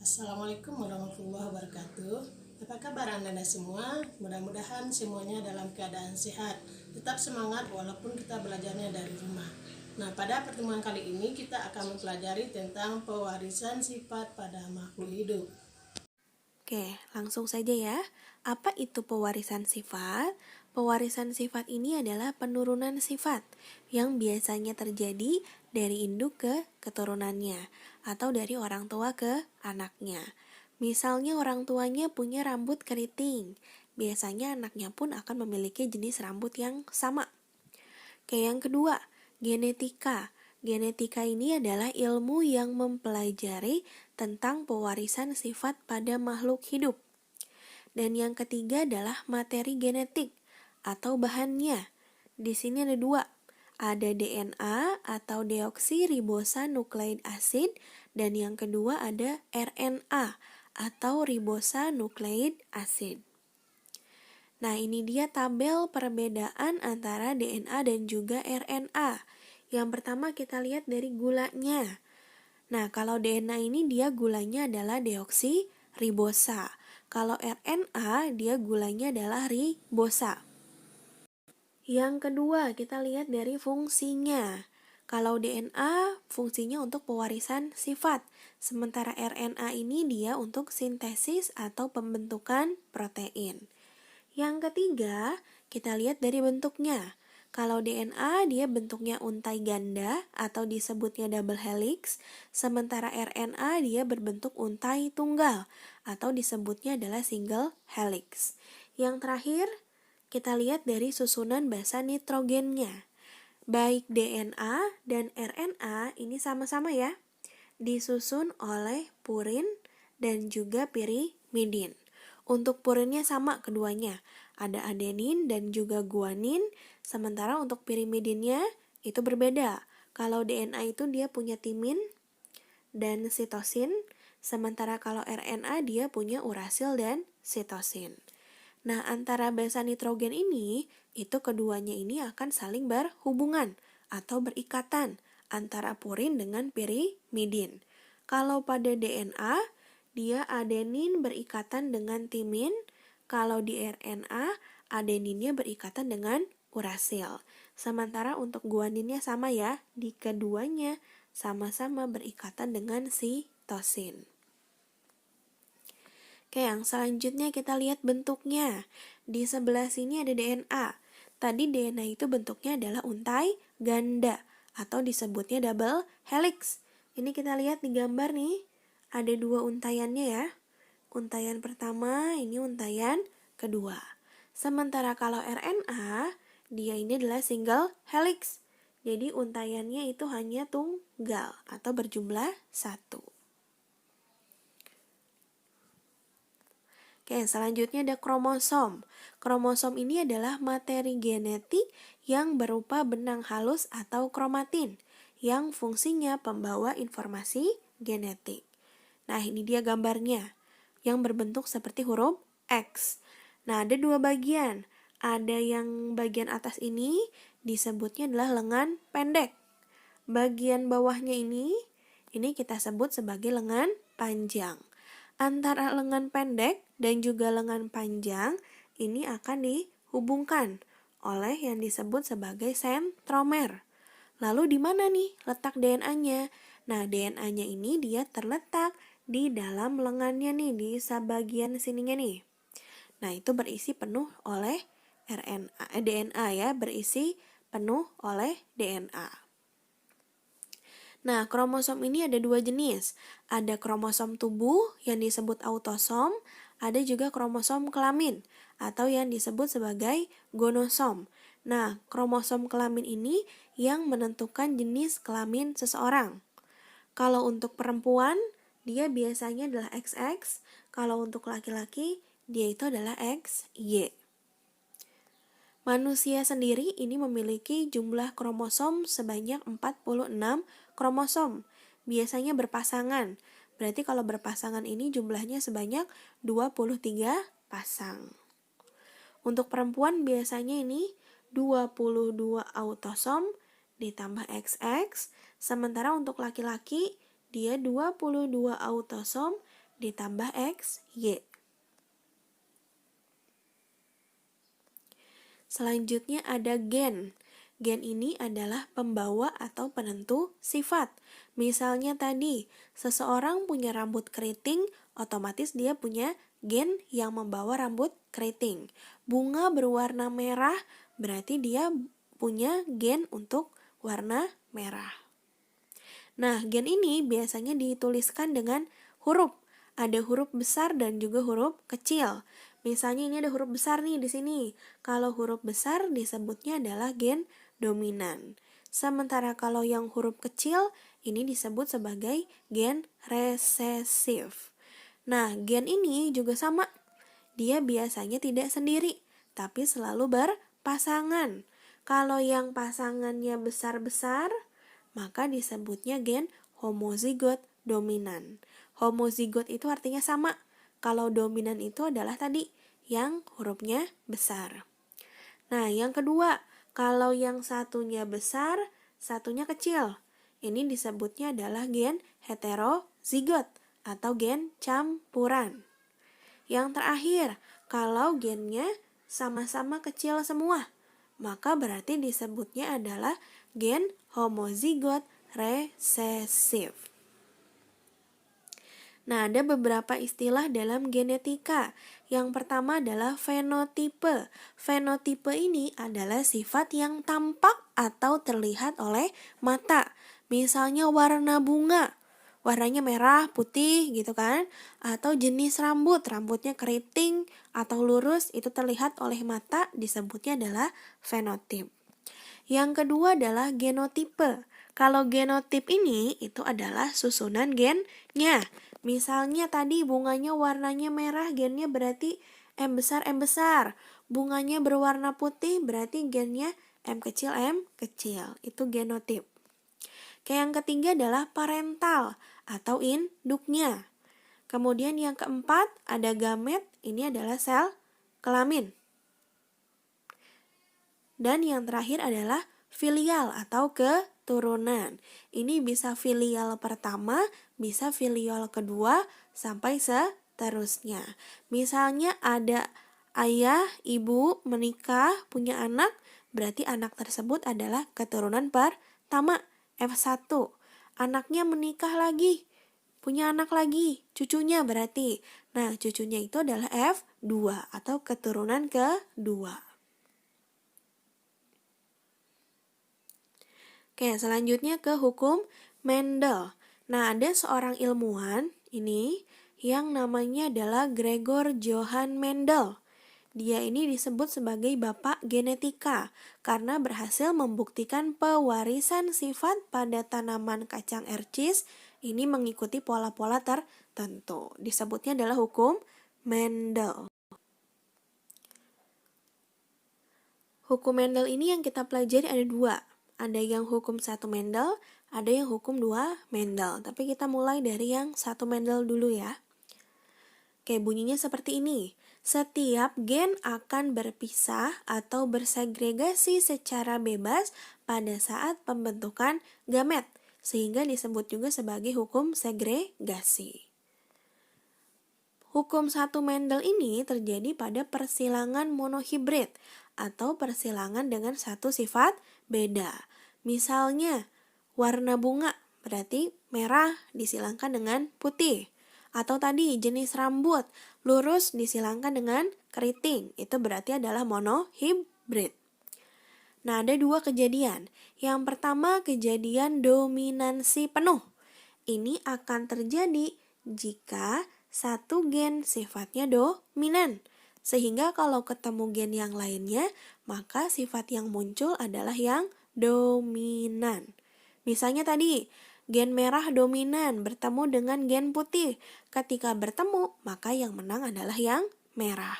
Assalamualaikum warahmatullahi wabarakatuh. Apa kabar Anda semua? Mudah-mudahan semuanya dalam keadaan sehat. Tetap semangat walaupun kita belajarnya dari rumah. Nah, pada pertemuan kali ini kita akan mempelajari tentang pewarisan sifat pada makhluk hidup. Oke, langsung saja ya. Apa itu pewarisan sifat? Pewarisan sifat ini adalah penurunan sifat yang biasanya terjadi dari induk ke keturunannya atau dari orang tua ke anaknya. Misalnya orang tuanya punya rambut keriting, biasanya anaknya pun akan memiliki jenis rambut yang sama. Oke, yang kedua, genetika. Genetika ini adalah ilmu yang mempelajari tentang pewarisan sifat pada makhluk hidup. Dan yang ketiga adalah materi genetik atau bahannya. Di sini ada dua. Ada DNA atau deoksiribosonukleik acid dan yang kedua ada RNA atau ribosonukleik acid. Nah, ini dia tabel perbedaan antara DNA dan juga RNA. Yang pertama kita lihat dari gulanya. Nah, kalau DNA ini dia gulanya adalah deoksiribosa. Kalau RNA dia gulanya adalah ribosa. Yang kedua, kita lihat dari fungsinya. Kalau DNA fungsinya untuk pewarisan sifat, sementara RNA ini dia untuk sintesis atau pembentukan protein. Yang ketiga, kita lihat dari bentuknya. Kalau DNA dia bentuknya untai ganda atau disebutnya double helix, sementara RNA dia berbentuk untai tunggal atau disebutnya adalah single helix. Yang terakhir, kita lihat dari susunan basa nitrogennya. Baik DNA dan RNA ini sama-sama ya, disusun oleh purin dan juga pirimidin. Untuk purinnya sama keduanya, ada adenin dan juga guanin, sementara untuk pirimidinnya itu berbeda. Kalau DNA itu dia punya timin dan sitosin, sementara kalau RNA dia punya urasil dan sitosin. Nah, antara basa nitrogen ini, itu keduanya ini akan saling berhubungan atau berikatan antara purin dengan pirimidin. Kalau pada DNA, dia adenin berikatan dengan timin, kalau di RNA, adeninnya berikatan dengan urasil. Sementara untuk guaninnya sama ya, di keduanya sama-sama berikatan dengan sitosin. Oke, yang selanjutnya kita lihat bentuknya. Di sebelah sini ada DNA. Tadi DNA itu bentuknya adalah untai ganda atau disebutnya double helix. Ini kita lihat di gambar nih. Ada dua untaiannya ya. Untaian pertama, ini untaian kedua. Sementara kalau RNA, dia ini adalah single helix. Jadi untaiannya itu hanya tunggal atau berjumlah 1. Oke, selanjutnya ada kromosom. Kromosom ini adalah materi genetik yang berupa benang halus atau kromatin yang fungsinya pembawa informasi genetik. Nah, ini dia gambarnya yang berbentuk seperti huruf X. Nah, ada dua bagian. Ada yang bagian atas ini disebutnya adalah lengan pendek. Bagian bawahnya ini kita sebut sebagai lengan panjang. Antara lengan pendek dan juga lengan panjang ini akan dihubungkan oleh yang disebut sebagai sentromer. Lalu di mana nih letak DNA-nya? Nah, DNA-nya ini dia terletak di dalam lengannya nih, di sebagian sininya nih. Nah, itu berisi penuh oleh DNA ya, berisi penuh oleh DNA. Nah, kromosom ini ada dua jenis. Ada kromosom tubuh yang disebut autosom, ada juga kromosom kelamin atau yang disebut sebagai gonosom. Nah, kromosom kelamin ini yang menentukan jenis kelamin seseorang. Kalau untuk perempuan, dia biasanya adalah XX. Kalau untuk laki-laki, dia itu adalah XY. Manusia sendiri ini memiliki jumlah kromosom sebanyak 46 kromosom. Biasanya berpasangan. Berarti kalau berpasangan ini jumlahnya sebanyak 23 pasang. Untuk perempuan biasanya ini 22 autosom ditambah XX. Sementara untuk laki-laki dia 22 autosom ditambah X, Y. Selanjutnya ada gen. Gen ini adalah pembawa atau penentu sifat. Misalnya tadi, seseorang punya rambut keriting, otomatis dia punya gen yang membawa rambut keriting. Bunga berwarna merah, berarti dia punya gen untuk warna merah. Nah, gen ini biasanya dituliskan dengan huruf. Ada huruf besar dan juga huruf kecil. Misalnya ini ada huruf besar nih di sini. Kalau huruf besar disebutnya adalah gen dominan. Sementara kalau yang huruf kecil ini disebut sebagai gen resesif. Nah, gen ini juga sama. Dia biasanya tidak sendiri, tapi selalu berpasangan. Kalau yang pasangannya besar-besar, maka disebutnya gen homozigot dominan. Homozigot itu artinya sama. Kalau dominan itu adalah tadi yang hurufnya besar. Nah, yang kedua, kalau yang satunya besar, satunya kecil. Ini disebutnya adalah gen heterozigot atau gen campuran. Yang terakhir, kalau gennya sama-sama kecil semua, maka berarti disebutnya adalah gen homozigot resesif. Nah, ada beberapa istilah dalam genetika. Yang pertama adalah fenotipe. Fenotipe ini adalah sifat yang tampak atau terlihat oleh mata. Misalnya warna bunga, warnanya merah, putih gitu kan. Atau jenis rambut, rambutnya keriting atau lurus, itu terlihat oleh mata, disebutnya adalah fenotip. Yang kedua adalah genotipe. Kalau genotip ini itu adalah susunan gennya. Misalnya tadi bunganya warnanya merah, gennya berarti M besar, M besar. Bunganya berwarna putih, berarti gennya M kecil, M kecil. Itu genotip. Yang ketiga adalah parental atau induknya. Kemudian yang keempat ada gamet, ini adalah sel kelamin. Dan yang terakhir adalah filial atau keturunan. Ini bisa filial pertama, bisa filial kedua, sampai seterusnya. Misalnya ada ayah, ibu menikah, punya anak, berarti anak tersebut adalah keturunan pertama, F1. Anaknya menikah lagi, punya anak lagi, cucunya berarti. Nah, cucunya itu adalah F2 atau keturunan kedua. Oke, selanjutnya ke hukum Mendel. Nah, ada seorang ilmuwan ini yang namanya adalah Gregor Johann Mendel. Dia ini disebut sebagai bapak genetika karena berhasil membuktikan pewarisan sifat pada tanaman kacang ercis ini mengikuti pola-pola tertentu. Disebutnya adalah hukum Mendel. Hukum Mendel ini yang kita pelajari ada dua. Ada yang hukum 1 Mendel, ada yang hukum 2 Mendel. Tapi kita mulai dari yang 1 Mendel dulu ya. Oke, bunyinya seperti ini. Setiap gen akan berpisah atau bersegregasi secara bebas pada saat pembentukan gamet, sehingga disebut juga sebagai hukum segregasi. Hukum 1 Mendel ini terjadi pada persilangan monohibrid atau persilangan dengan satu sifat beda. Misalnya, warna bunga berarti merah disilangkan dengan putih. Atau tadi jenis rambut lurus disilangkan dengan keriting. Itu berarti adalah monohibrid. Nah, ada dua kejadian. Yang pertama, kejadian dominansi penuh. Ini akan terjadi jika satu gen sifatnya dominan. Sehingga kalau ketemu gen yang lainnya, maka sifat yang muncul adalah yang dominan. Misalnya tadi, gen merah dominan bertemu dengan gen putih. Ketika bertemu, maka yang menang adalah yang merah.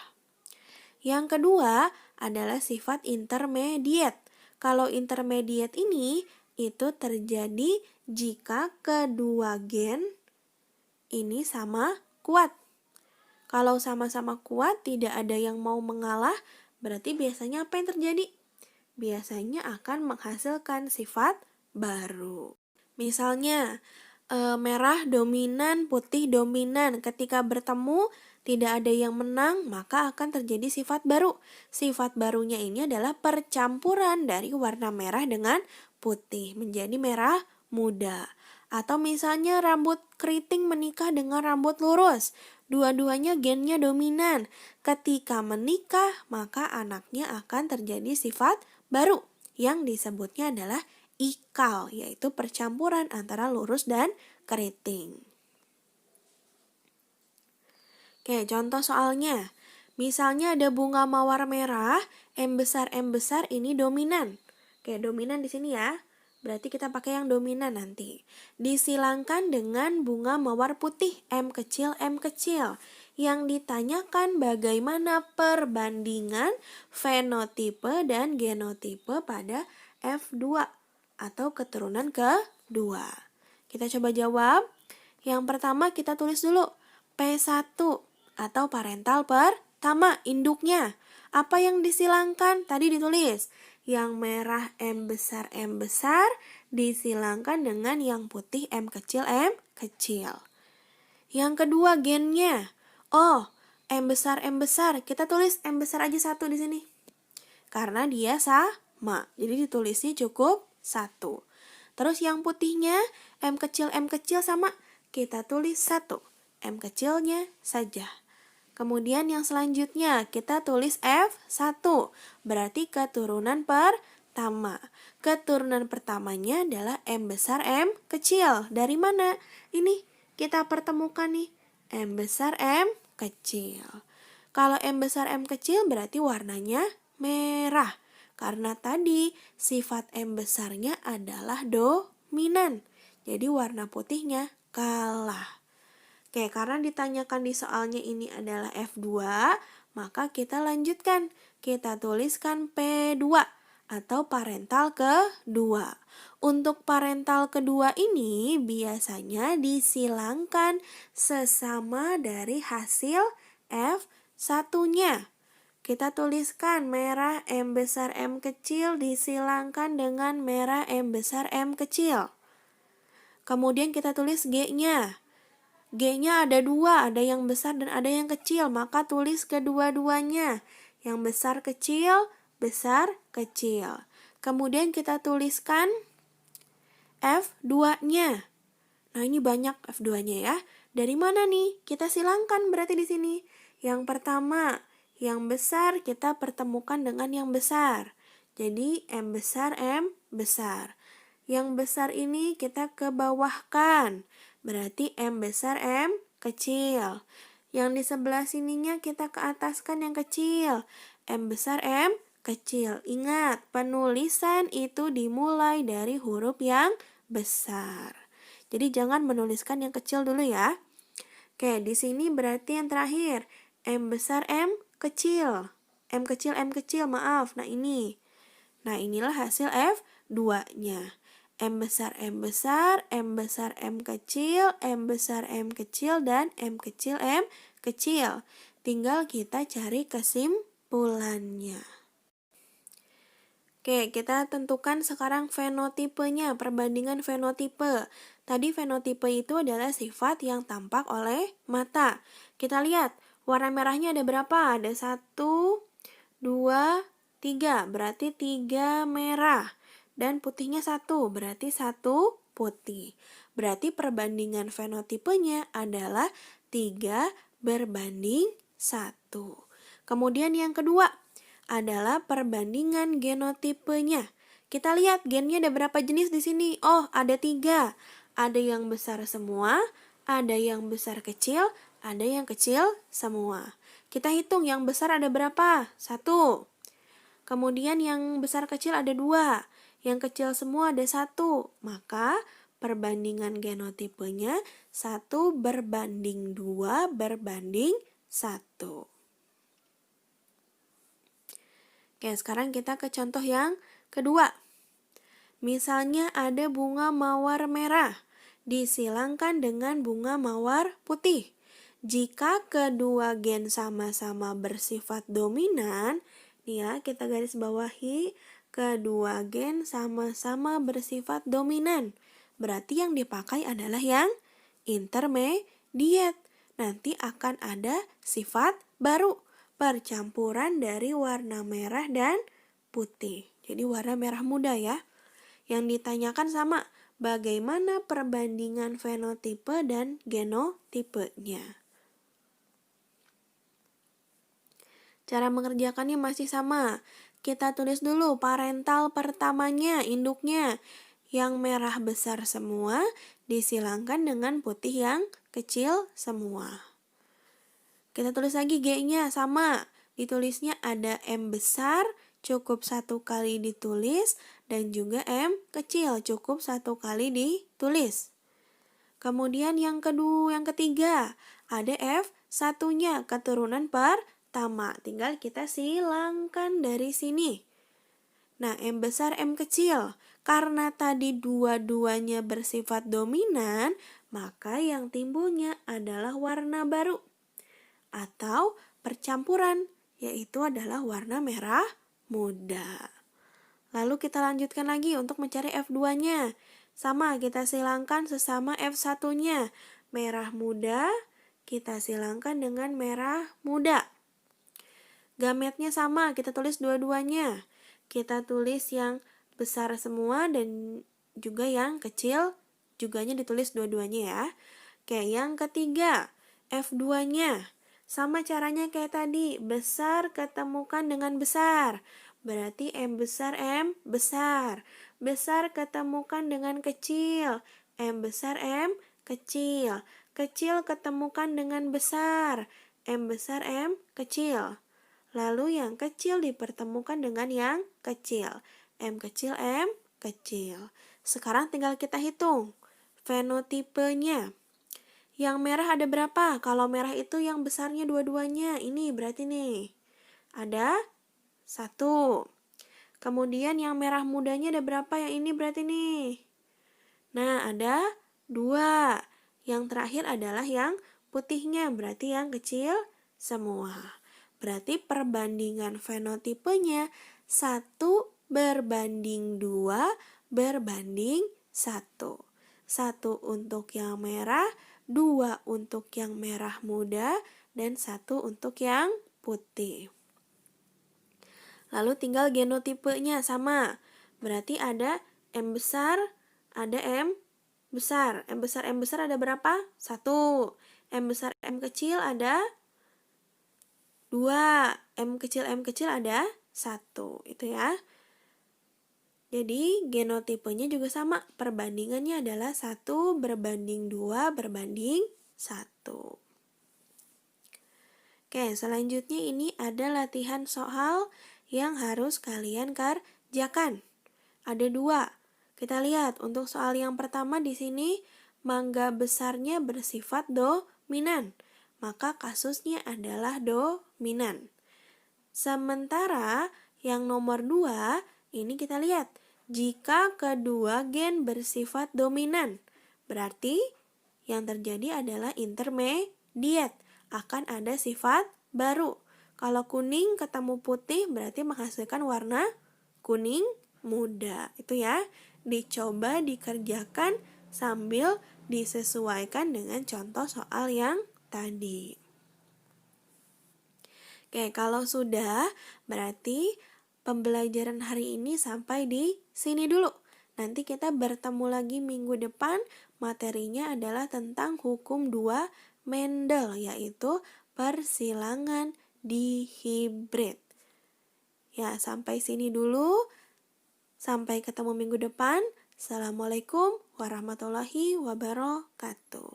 Yang kedua adalah sifat intermediate. Kalau intermediate ini itu terjadi jika kedua gen ini sama kuat. Kalau sama-sama kuat, tidak ada yang mau mengalah, berarti biasanya apa yang terjadi? Biasanya akan menghasilkan sifat baru. Misalnya, merah dominan, putih dominan. Ketika bertemu, tidak ada yang menang, maka akan terjadi sifat baru. Sifat barunya ini adalah percampuran dari warna merah dengan putih menjadi merah muda. Atau misalnya rambut keriting menikah dengan rambut lurus. Dua-duanya gennya dominan. Ketika menikah, maka anaknya akan terjadi sifat baru yang disebutnya adalah ikal, yaitu percampuran antara lurus dan keriting. Oke, contoh soalnya. Misalnya ada bunga mawar merah, M besar ini dominan. Oke, dominan di sini ya. Berarti kita pakai yang dominan nanti. Disilangkan dengan bunga mawar putih, M kecil. Yang ditanyakan bagaimana perbandingan fenotipe dan genotipe pada F2 atau keturunan kedua. Kita coba jawab. Yang pertama kita tulis dulu P1 atau parental pertama, induknya. Apa yang disilangkan? Tadi ditulis. Yang merah M besar disilangkan dengan yang putih M kecil. Yang kedua gennya. Oh, M besar. Kita tulis M besar aja 1 di sini. Karena dia sama. Jadi ditulisnya cukup 1. Terus yang putihnya M kecil sama. Kita tulis 1. M kecilnya saja. Kemudian yang selanjutnya kita tulis F1. Berarti keturunan pertama. Keturunan pertamanya adalah M besar M kecil. Dari mana? Ini kita pertemukan nih. M besar M kecil. Kalau M besar M kecil berarti warnanya merah. Karena tadi sifat M besarnya adalah dominan. Jadi warna putihnya kalah. Oke, karena ditanyakan di soalnya ini adalah F2, maka kita lanjutkan. Kita tuliskan P2 atau parental kedua. Untuk parental kedua ini biasanya disilangkan sesama dari hasil F1-nya. Kita tuliskan merah M besar M kecil disilangkan dengan merah M besar M kecil. Kemudian kita tulis G-nya. G-nya ada 2, ada yang besar dan ada yang kecil, maka tulis kedua-duanya. Yang besar kecil. Kemudian kita tuliskan F2-nya. Nah, ini banyak F2-nya ya. Dari mana nih? Kita silangkan berarti di sini. Yang pertama, yang besar kita pertemukan dengan yang besar. Jadi M besar. Yang besar ini kita ke bawahkan. Berarti M besar M kecil. Yang di sebelah sininya kita ke ataskan yang kecil. M besar M kecil. Ingat, penulisan itu dimulai dari huruf yang besar. Jadi jangan menuliskan yang kecil dulu ya. Oke, di sini berarti yang terakhir. M besar M kecil. M kecil, maaf. Nah, ini. Nah, inilah hasil F2-nya. M besar, M kecil, M besar M kecil, dan M kecil. Tinggal kita cari kesimpulannya. Oke, kita tentukan sekarang fenotipenya, perbandingan fenotipe. Tadi fenotipe itu adalah sifat yang tampak oleh mata. Kita lihat, warna merahnya ada berapa? Ada 1, 2, 3. Berarti 3 merah. Dan putihnya 1, berarti 1 putih. Berarti perbandingan fenotipenya adalah 3 berbanding 1. Kemudian yang kedua adalah perbandingan genotipenya. Kita lihat gennya ada berapa jenis di sini? Oh, ada 3. Ada yang besar semua, ada yang besar kecil, ada yang kecil semua. Kita hitung yang besar ada berapa? 1. Kemudian yang besar kecil ada 2. Yang kecil semua ada 1, maka perbandingan genotipenya 1 berbanding 2 berbanding 1. Oke, sekarang kita ke contoh yang kedua. Misalnya ada bunga mawar merah, disilangkan dengan bunga mawar putih. Jika kedua gen sama-sama bersifat dominan, ya kita garis bawahi, kedua gen sama-sama bersifat dominan. berarti yang dipakai adalah yang intermediate. Nanti akan ada sifat baru, percampuran dari warna merah dan putih. Jadi warna merah muda ya. Yang ditanyakan sama, bagaimana perbandingan fenotipe dan genotipenya. Cara mengerjakannya masih sama. Kita tulis dulu parental pertamanya, induknya. Yang merah besar semua disilangkan dengan putih yang kecil semua. Kita tulis lagi G-nya sama. Ditulisnya ada M besar, cukup 1 kali ditulis, dan juga M kecil, cukup 1 kali ditulis. Kemudian yang ketiga, ada F1-nya, keturunan pertama. Tinggal kita silangkan dari sini. Nah, M besar, M kecil. Karena tadi dua-duanya bersifat dominan, maka yang timbulnya adalah warna baru atau percampuran, yaitu adalah warna merah muda. Lalu kita lanjutkan lagi untuk mencari F2-nya. Sama, kita silangkan sesama F1-nya. Merah muda, kita silangkan dengan merah muda. Gametnya sama, kita tulis dua-duanya. Kita tulis yang besar semua dan juga yang kecil, juganya ditulis dua-duanya ya. Oke, yang ketiga, F2-nya. Sama caranya kayak tadi, besar ketemukan dengan besar. Berarti M besar, M besar. Besar ketemukan dengan kecil. M besar, M kecil. Kecil ketemukan dengan besar. M besar, M kecil. Lalu yang kecil dipertemukan dengan yang kecil. M kecil, M kecil. Sekarang tinggal kita hitung fenotipenya. Yang merah ada berapa? Kalau merah itu yang besarnya dua-duanya. Ini berarti nih. Ada 1. Kemudian yang merah mudanya ada berapa? Yang ini berarti nih. Nah, ada 2. Yang terakhir adalah yang putihnya. Berarti yang kecil semua. Berarti perbandingan fenotipenya 1 berbanding 2 berbanding 1. 1 untuk yang merah, 2 untuk yang merah muda, dan 1 untuk yang putih. Lalu tinggal genotipenya sama. Berarti ada M besar, ada M besar. M besar ada berapa? 1. M besar, M kecil ada 2. M kecil ada 1. Itu ya. Jadi genotipenya juga sama. Perbandingannya adalah 1 berbanding 2 berbanding 1. Oke, selanjutnya ini ada latihan soal yang harus kalian kerjakan. Ada 2. Kita lihat untuk soal yang pertama di sini mangga besarnya bersifat dominan. Maka kasusnya adalah dominan. Sementara yang nomor 2, ini kita lihat. Jika kedua gen bersifat dominan, berarti yang terjadi adalah intermediate. Akan ada sifat baru. Kalau kuning ketemu putih, berarti menghasilkan warna kuning muda. Itu ya. Dicoba dikerjakan sambil disesuaikan dengan contoh soal yang tadi. Oke, kalau sudah, berarti pembelajaran hari ini sampai di sini dulu. Nanti kita bertemu lagi minggu depan. Materinya adalah tentang hukum 2 Mendel, yaitu persilangan dihibrid. Ya, sampai sini dulu. Sampai ketemu minggu depan. Assalamualaikum warahmatullahi wabarakatuh.